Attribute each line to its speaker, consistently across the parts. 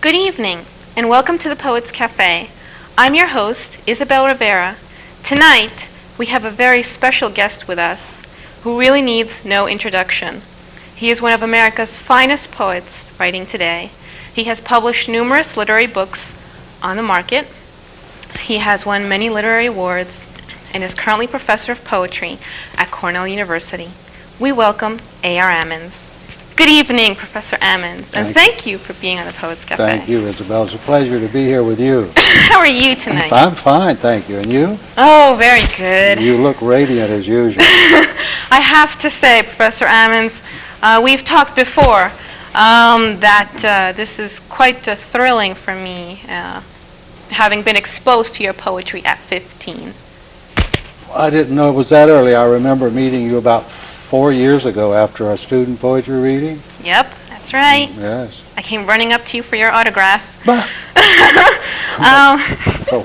Speaker 1: Good evening, and welcome to the Poets Cafe. I'm your host, Isabel Rivera. Tonight, we have a very special guest with us who really needs no introduction. He is one of America's finest poets writing today. He has published numerous literary books on the market. He has won many literary awards and is currently professor of poetry at Cornell University. We welcome A.R. Ammons. Good evening, Professor Ammons, and thank you for being on the Poets Cafe.
Speaker 2: Thank you, Isabel. It's a pleasure to be here with you.
Speaker 1: How are you tonight?
Speaker 2: I'm fine, thank you. And you?
Speaker 1: Oh, very good.
Speaker 2: You look radiant as usual.
Speaker 1: I have to say, Professor Ammons, we've talked before that this is quite thrilling for me, having been exposed to your poetry at 15.
Speaker 2: I didn't know it was that early. I remember meeting you about 4 years ago after a student poetry reading.
Speaker 1: Yep, that's right.
Speaker 2: Yes.
Speaker 1: I came running up to you for your autograph.
Speaker 2: But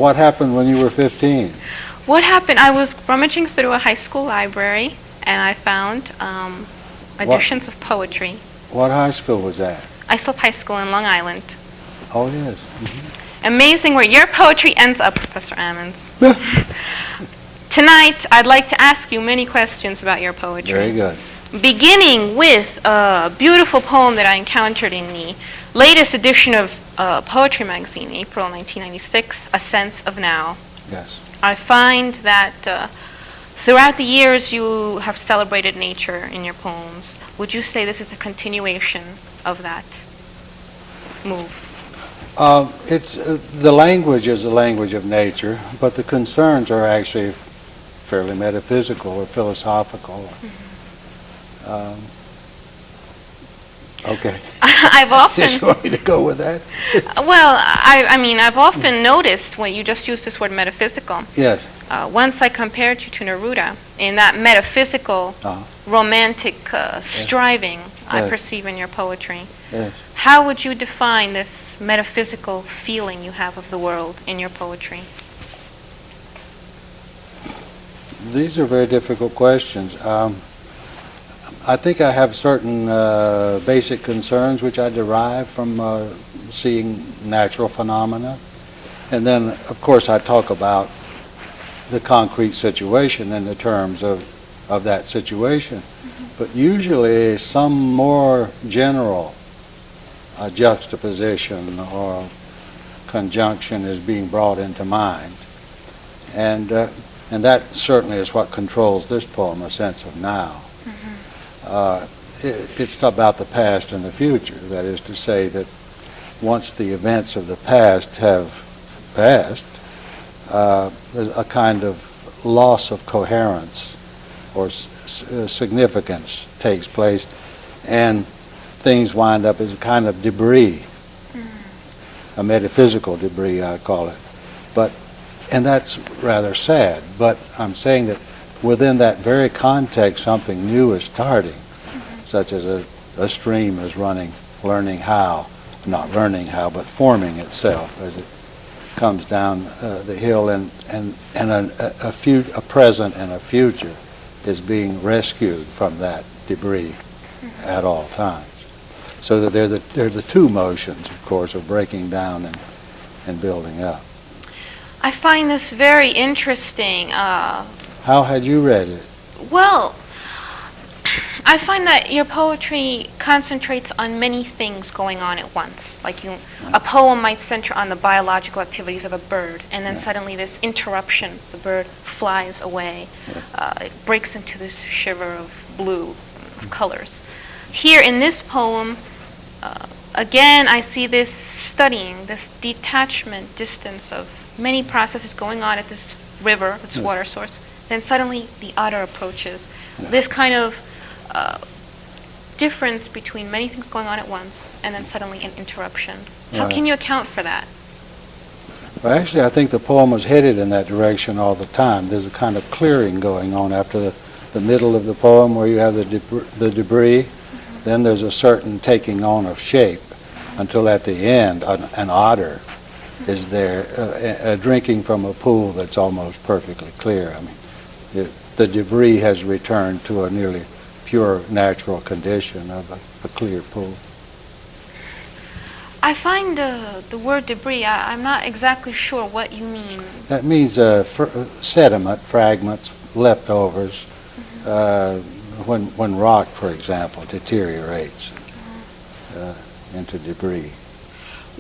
Speaker 2: what happened when you were 15?
Speaker 1: What happened? I was rummaging through a high school library, and I found editions of poetry.
Speaker 2: What high school was that?
Speaker 1: Islip High School in Long Island.
Speaker 2: Oh, yes. Mm-hmm.
Speaker 1: Amazing where your poetry ends up, Professor Ammons. Tonight, I'd like to ask you many questions about your poetry.
Speaker 2: Very good.
Speaker 1: Beginning with a beautiful poem that I encountered in the latest edition of Poetry Magazine, April 1996, A Sense of Now.
Speaker 2: Yes.
Speaker 1: I find that throughout the years you have celebrated nature in your poems. Would you say this is a continuation of that move?
Speaker 2: It's the language is the language of nature, but the concerns are actually fairly metaphysical or philosophical. Okay.
Speaker 1: I've often.
Speaker 2: Just want me to go with that?
Speaker 1: Well, I mean, I've often noticed when you just use this word metaphysical.
Speaker 2: Yes.
Speaker 1: Once I compared you to Neruda in that metaphysical, romantic striving I perceive in your poetry.
Speaker 2: Yes.
Speaker 1: How would you define this metaphysical feeling you have of the world in your poetry?
Speaker 2: These are very difficult questions. I think I have certain basic concerns which I derive from seeing natural phenomena. And then, of course, I talk about the concrete situation in the terms of that situation. But usually some more general juxtaposition or conjunction is being brought into mind. And that certainly is what controls this poem, A Sense of Now. It's about the past and the future. That is to say that once the events of the past have passed, there's a kind of loss of coherence or significance takes place, and things wind up as a kind of debris, a metaphysical debris, I call it. And that's rather sad, but I'm saying that within that very context, something new is starting, such as a stream is running, learning how, not learning how, but forming itself as it comes down the hill, and a present and a future is being rescued from that debris at all times. So that they're the two motions, of course, of breaking down and building up.
Speaker 1: I find this very interesting.
Speaker 2: How had you read it?
Speaker 1: Well, I find that your poetry concentrates on many things going on at once. Like a poem might center on the biological activities of a bird, and then suddenly this interruption, the bird flies away. It breaks into this shiver of blue, of colors. Here in this poem, again, I see this studying, this detachment, distance of many processes going on at this river, this water source. Then suddenly the otter approaches. This kind of difference between many things going on at once and then suddenly an interruption. How can you account for that?
Speaker 2: Well, actually, I think the poem was headed in that direction all the time. There's a kind of clearing going on after the middle of the poem where you have the debris. Then there's a certain taking on of shape until at the end an otter is there drinking from a pool that's almost perfectly clear. I mean, the debris has returned to a nearly pure natural condition of a clear pool.
Speaker 1: I find the word debris, I'm not exactly sure what you mean.
Speaker 2: That means sediment, fragments, leftovers, when rock, for example, deteriorates into debris.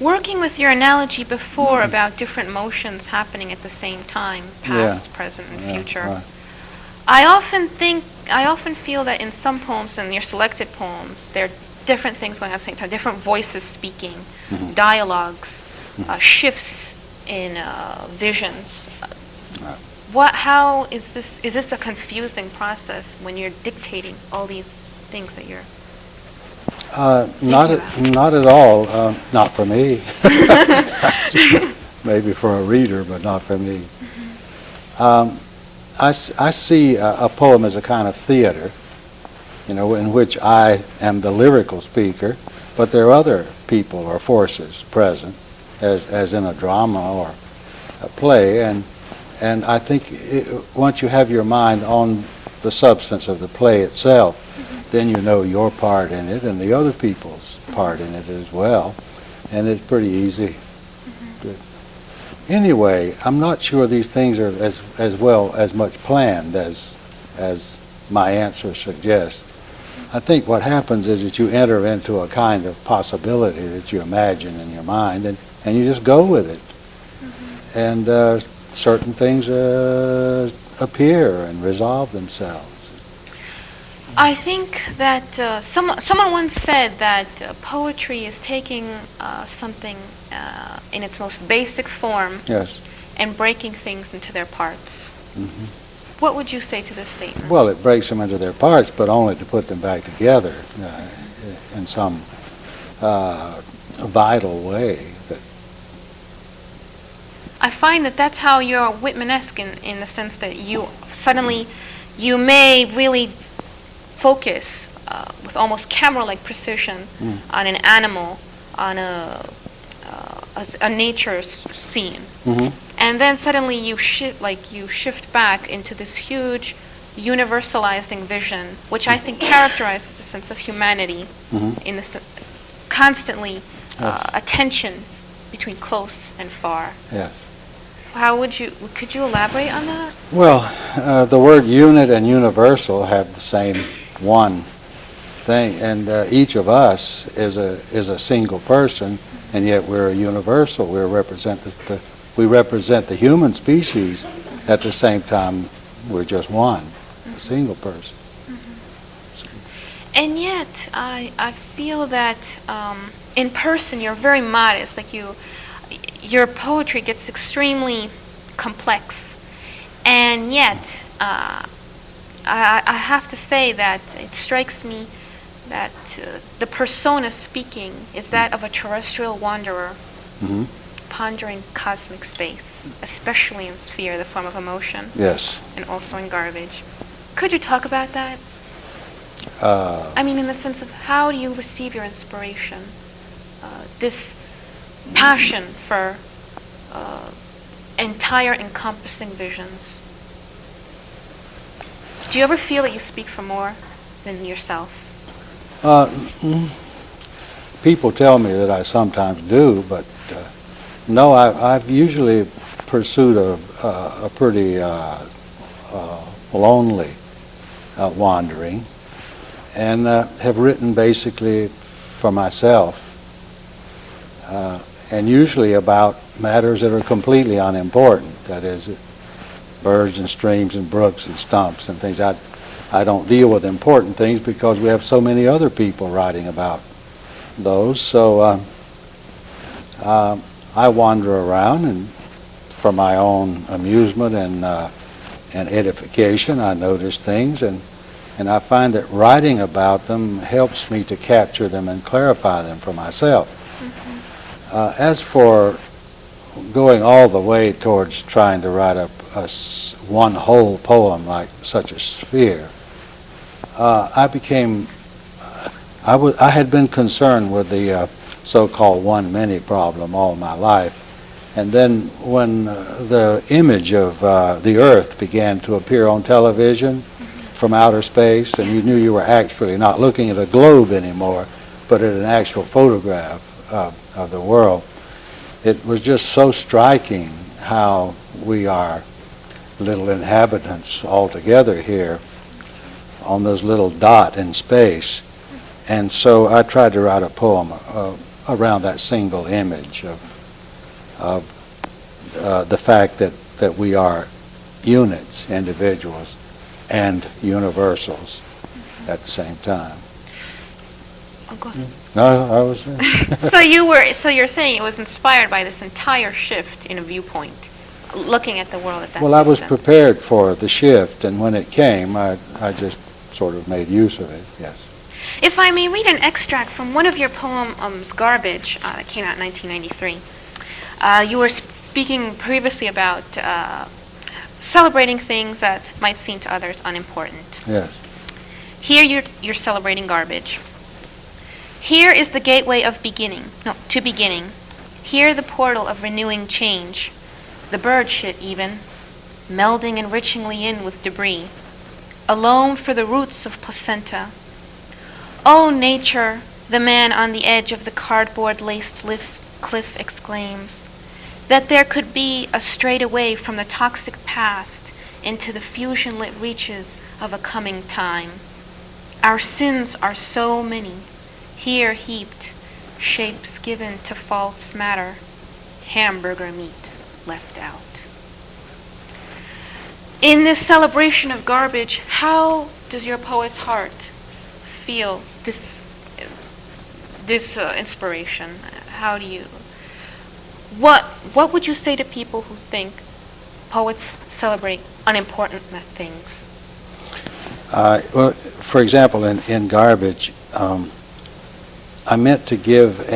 Speaker 1: Working with your analogy before about different motions happening at the same time, past, present, and future,
Speaker 2: right.
Speaker 1: I often feel that in some poems, in your selected poems, there are different things going on at the same time, different voices speaking, dialogues, shifts in visions. How is this a confusing process when you're dictating all these things that you're
Speaker 2: not at all. Not for me. Maybe for a reader, but not for me. I see a poem as a kind of theater, in which I am the lyrical speaker, but there are other people or forces present, as in a drama or a play, and I think once you have your mind on the substance of the play itself, then you know your part in it and the other people's part in it as well, and it's pretty easy. Anyway, I'm not sure these things are as much planned as my answer suggests. I think what happens is that you enter into a kind of possibility that you imagine in your mind, and you just go with it. And certain things appear and resolve themselves.
Speaker 1: I think that someone once said that poetry is taking something in its most basic form and breaking things into their parts. What would you say to this statement?
Speaker 2: Well, it breaks them into their parts, but only to put them back together in some vital way.
Speaker 1: I find that that's how you're Whitman-esque in the sense that you may really focus with almost camera-like precision on an animal, on a nature scene, and then suddenly you shift back into this huge universalizing vision, which I think characterizes a sense of humanity in the constantly attention between close and far.
Speaker 2: Yes.
Speaker 1: Could you elaborate on that?
Speaker 2: Well, the word unit and universal have the same one thing, and each of us is a single person, and yet we're a universal. We represent the human species. At the same time, we're just one, a single person.
Speaker 1: And yet, I feel that in person you're very modest. Your poetry gets extremely complex, and yet I have to say that it strikes me that the persona speaking is that of a terrestrial wanderer pondering cosmic space, especially in sphere, the form of emotion.
Speaker 2: Yes.
Speaker 1: And also in garbage. Could you talk about that? I mean, in the sense of how do you receive your inspiration? This passion for entire encompassing visions. Do you ever feel that you speak for more than yourself?
Speaker 2: People tell me that I sometimes do, but no, I've usually pursued a pretty lonely wandering, and have written basically for myself, and usually about matters that are completely unimportant. That is, birds and streams and brooks and stumps and things. I don't deal with important things because we have so many other people writing about those. So I wander around, and for my own amusement and edification, I notice things, and I find that writing about them helps me to capture them and clarify them for myself. As for going all the way towards trying to write one whole poem like such a sphere, I had been concerned with the so-called one-many problem all my life. And then when the image of the Earth began to appear on television from outer space, and you knew you were actually not looking at a globe anymore, but at an actual photograph of the world, it was just so striking how we are little inhabitants altogether here on this little dot in space. And so I tried to write a poem around that single image of the fact that we are units, individuals, and universals at the same time.
Speaker 1: Oh, go ahead.
Speaker 2: No, I was...
Speaker 1: So you're saying it was inspired by this entire shift in a viewpoint, looking at the world at that
Speaker 2: Well, I was
Speaker 1: distance.
Speaker 2: prepared for the shift, and when it came, I just sort of made use of it, yes.
Speaker 1: If I may read an extract from one of your poems, Garbage, that came out in 1993. You were speaking previously about celebrating things that might seem to others unimportant.
Speaker 2: Yes.
Speaker 1: Here you're celebrating garbage. Here is the gateway of beginning. Here the portal of renewing change. The bird shit even, melding enrichingly in with debris. A loam for the roots of placenta. Oh, nature, the man on the edge of the cardboard-laced cliff exclaims, that there could be a straightaway from the toxic past into the fusion-lit reaches of a coming time. Our sins are so many, here heaped, shapes given to false matter, hamburger meat left out. In this celebration of garbage, how does your poet's heart feel this inspiration? How do you... What would you say to people who think poets celebrate unimportant things?
Speaker 2: Well, for example, in Garbage, I meant to give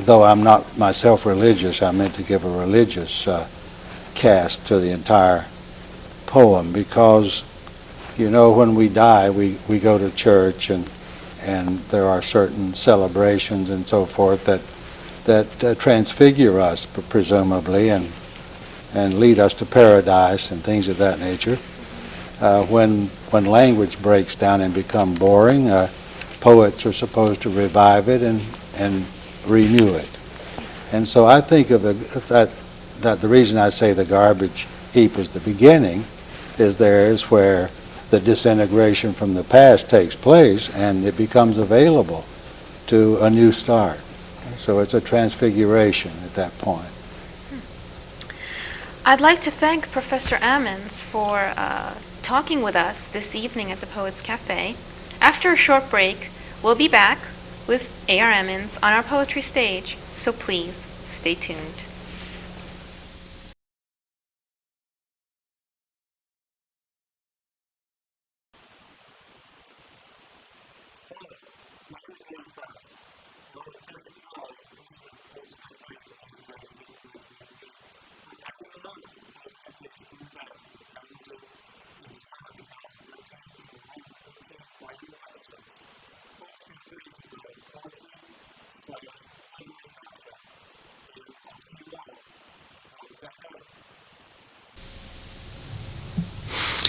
Speaker 2: though I'm not myself religious, I meant to give a religious cast to the entire poem, because, you know, when we die, we go to church, and there are certain celebrations and so forth that transfigure us, presumably, and lead us to paradise and things of that nature. When language breaks down and become boring, poets are supposed to revive it and renew it. And so I think of that the reason I say the garbage heap is the beginning is where the disintegration from the past takes place and it becomes available to a new start. So it's a transfiguration at that point.
Speaker 1: I'd like to thank Professor Ammons for talking with us this evening at the Poets Cafe. After a short break, we'll be back with A.R. Ammons on our poetry stage, so please stay tuned.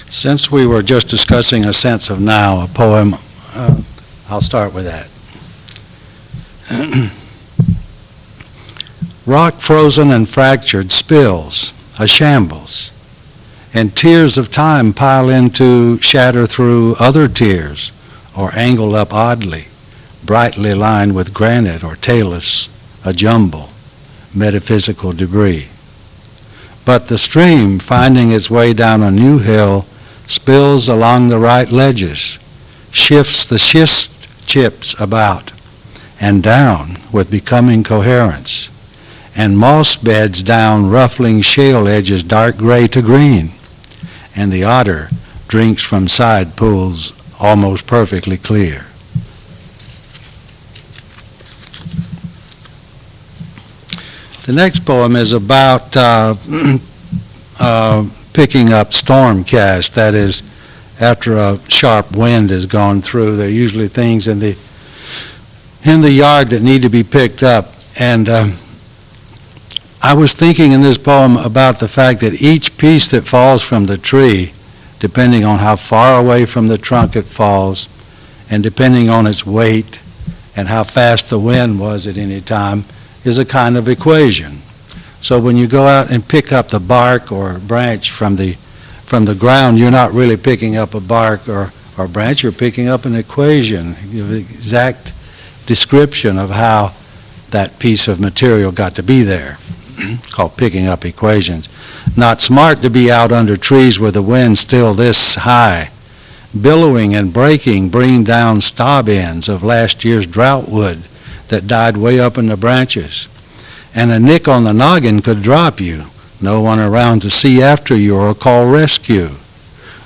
Speaker 2: Since we were just discussing a sense of now, a poem, I'll start with that. Rock frozen and fractured spills, a shambles, and tears of time pile into, shatter through other tears, or angle up oddly, brightly lined with granite or talus, a jumble, metaphysical debris. But the stream, finding its way down a new hill, spills along the right ledges, shifts the schist chips about, and down with becoming coherence, and moss beds down ruffling shale edges dark gray to green, and the otter drinks from side pools almost perfectly clear. The next poem is about picking up stormcast, that is, after a sharp wind has gone through. There are usually things in the yard that need to be picked up. And I was thinking in this poem about the fact that each piece that falls from the tree, depending on how far away from the trunk it falls, and depending on its weight and how fast the wind was at any time, is a kind of equation. So when you go out and pick up the bark or branch from the ground, you're not really picking up a bark or branch, you're picking up an equation, the exact description of how that piece of material got to be there. It's called picking up equations. Not smart to be out under trees where the wind's still this high, billowing and breaking, bringing down stub ends of last year's drought wood that died way up in the branches. And a nick on the noggin could drop you. No one around to see after you or call rescue.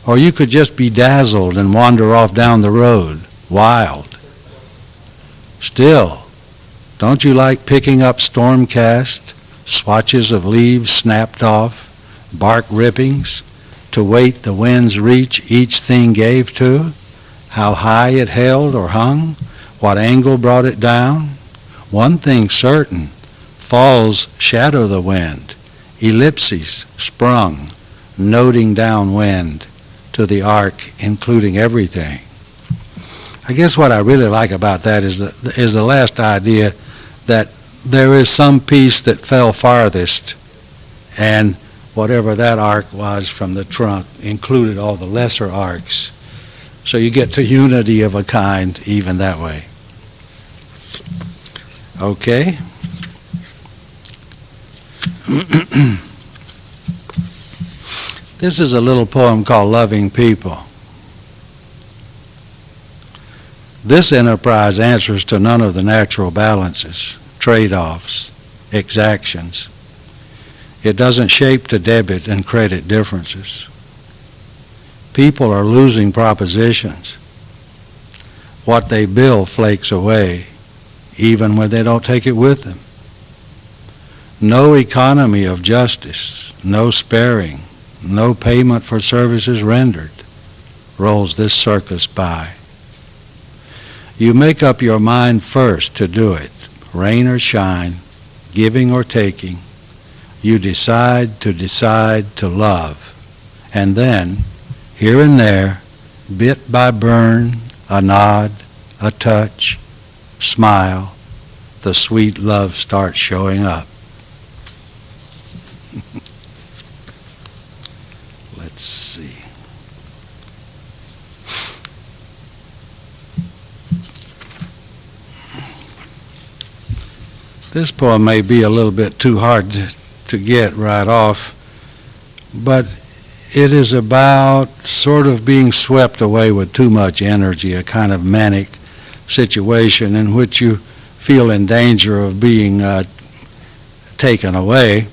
Speaker 2: Or you could just be dazzled and wander off down the road, wild. Still, don't you like picking up storm cast, swatches of leaves snapped off, bark rippings, to wait the wind's reach each thing gave to, how high it held or hung, what angle brought it down? One thing certain, falls shadow the wind, ellipses sprung, noting downwind to the arc, including everything. I guess what I really like about that is the last idea that there is some piece that fell farthest, and whatever that arc was from the trunk included all the lesser arcs. So you get to unity of a kind even that way. Okay. This is a little poem called Loving People. This enterprise answers to none of the natural balances, trade-offs, exactions. It doesn't shape to debit and credit differences. People are losing propositions. What they bill flakes away, even when they don't take it with them. No economy of justice, no sparing, no payment for services rendered rolls this circus by. You make up your mind first to do it, rain or shine, giving or taking. You decide to love, and then, here and there, bit by burn, a nod, a touch, smile, the sweet love starts showing up. Let's see. This poem may be a little bit too hard to get right off, but it is about sort of being swept away with too much energy, a kind of manic situation in which you feel in danger of being taken away.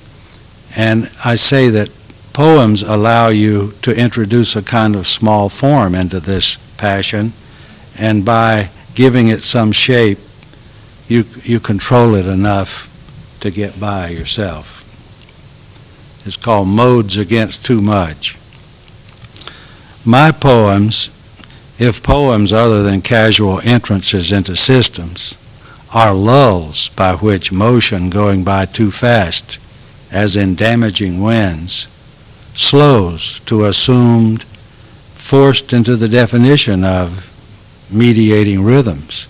Speaker 2: And I say that poems allow you to introduce a kind of small form into this passion, and by giving it some shape, you control it enough to get by yourself. It's called Modes Against Too Much. My poems, if poems other than casual entrances into systems, are lulls by which motion going by too fast, as in damaging winds, slows to assumed, forced into the definition of mediating rhythms,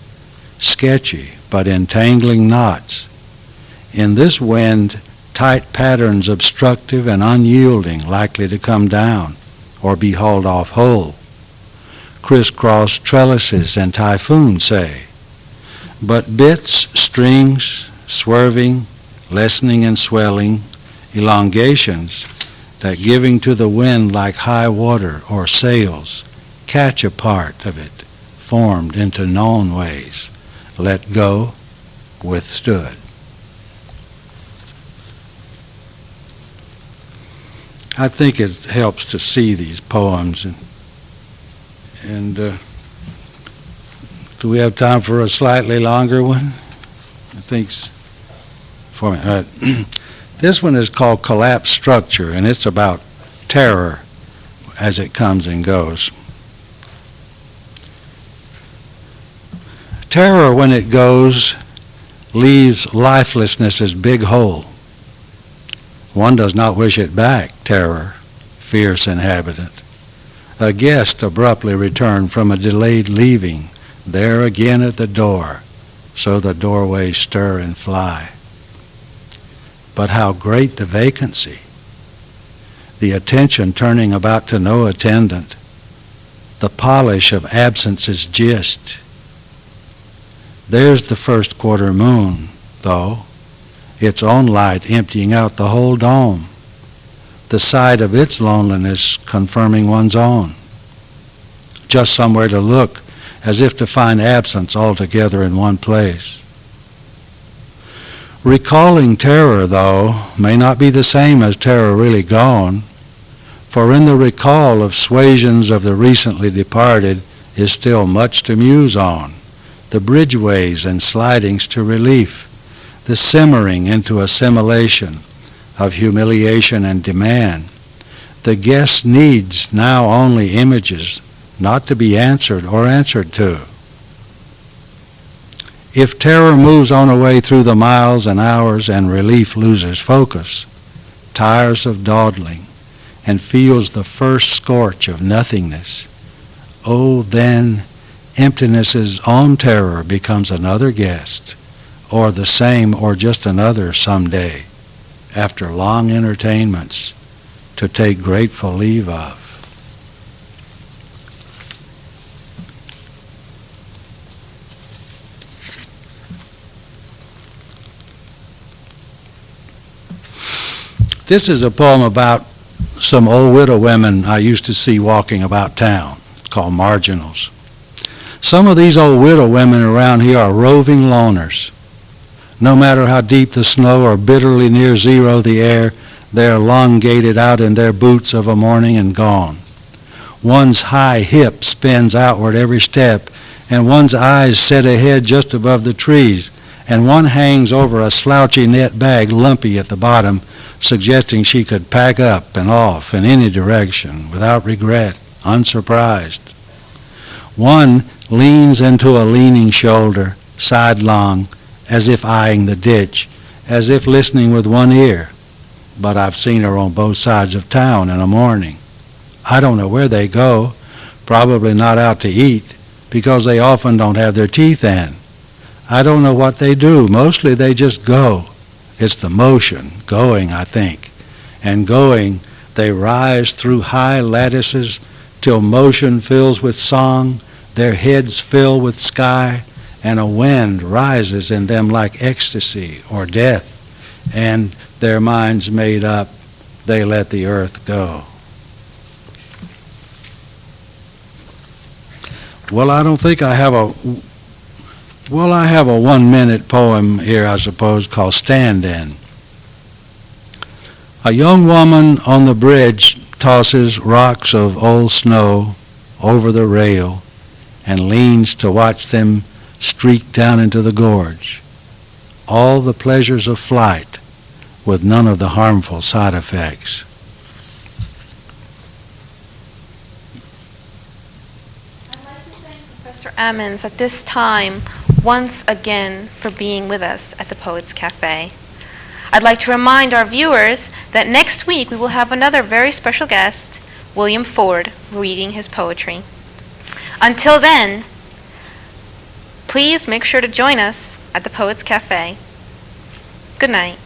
Speaker 2: sketchy but entangling knots. In this wind, tight patterns obstructive and unyielding, likely to come down or be hauled off whole. Crisscross trellises and typhoon, say. But bits, strings, swerving, lessening and swelling, elongations that giving to the wind like high water or sails, catch a part of it, formed into known ways, let go, withstood. I think it helps to see these poems. And do we have time for a slightly longer one? I think for me. This one is called Collapse Structure, and it's about terror as it comes and goes. Terror, when it goes, leaves lifelessness's big hole. One does not wish it back, terror, fierce inhabitant. A guest abruptly returned from a delayed leaving, there again at the door, so the doorways stir and fly. But how great the vacancy, the attention turning about to no attendant, the polish of absence's gist. There's the first quarter moon, though, its own light emptying out the whole dome, the side of its loneliness confirming one's own. Just somewhere to look, as if to find absence altogether in one place. Recalling terror, though, may not be the same as terror really gone, for in the recall of suasions of the recently departed is still much to muse on, the bridgeways and slidings to relief, the simmering into assimilation of humiliation and demand. The guest needs now only images, not to be answered or answered to. If terror moves on away through the miles and hours and relief loses focus, tires of dawdling, and feels the first scorch of nothingness, oh, then emptiness's own terror becomes another guest, or the same or just another someday, after long entertainments, to take grateful leave of. This is a poem about some old widow women I used to see walking about town, called marginals. Some of these old widow women around here are roving loners. No matter how deep the snow or bitterly near zero the air, they are elongated out in their boots of a morning and gone. One's high hip spins outward every step, and one's eyes set ahead just above the trees, and one hangs over a slouchy net bag lumpy at the bottom, suggesting she could pack up and off in any direction without regret, unsurprised. One leans into a leaning shoulder, sidelong, as if eyeing the ditch, as if listening with one ear. But I've seen her on both sides of town in a morning. I don't know where they go, probably not out to eat, because they often don't have their teeth in. I don't know what they do. Mostly they just go. It's the motion, going, I think. And going, they rise through high lattices till motion fills with song, their heads fill with sky, and a wind rises in them like ecstasy or death, and their minds made up, they let the earth go. Well, I don't think I have a 1-minute poem here, I suppose, called Stand-In. A young woman on the bridge tosses rocks of old snow over the rail and leans to watch them streak down into the gorge. All the pleasures of flight with none of the harmful side effects.
Speaker 1: I'd like to thank Professor Ammons at this time once again for being with us at the Poets Cafe. I'd like to remind our viewers that next week we will have another very special guest, William Ford, reading his poetry. Until then, please make sure to join us at the Poets Cafe. Good night.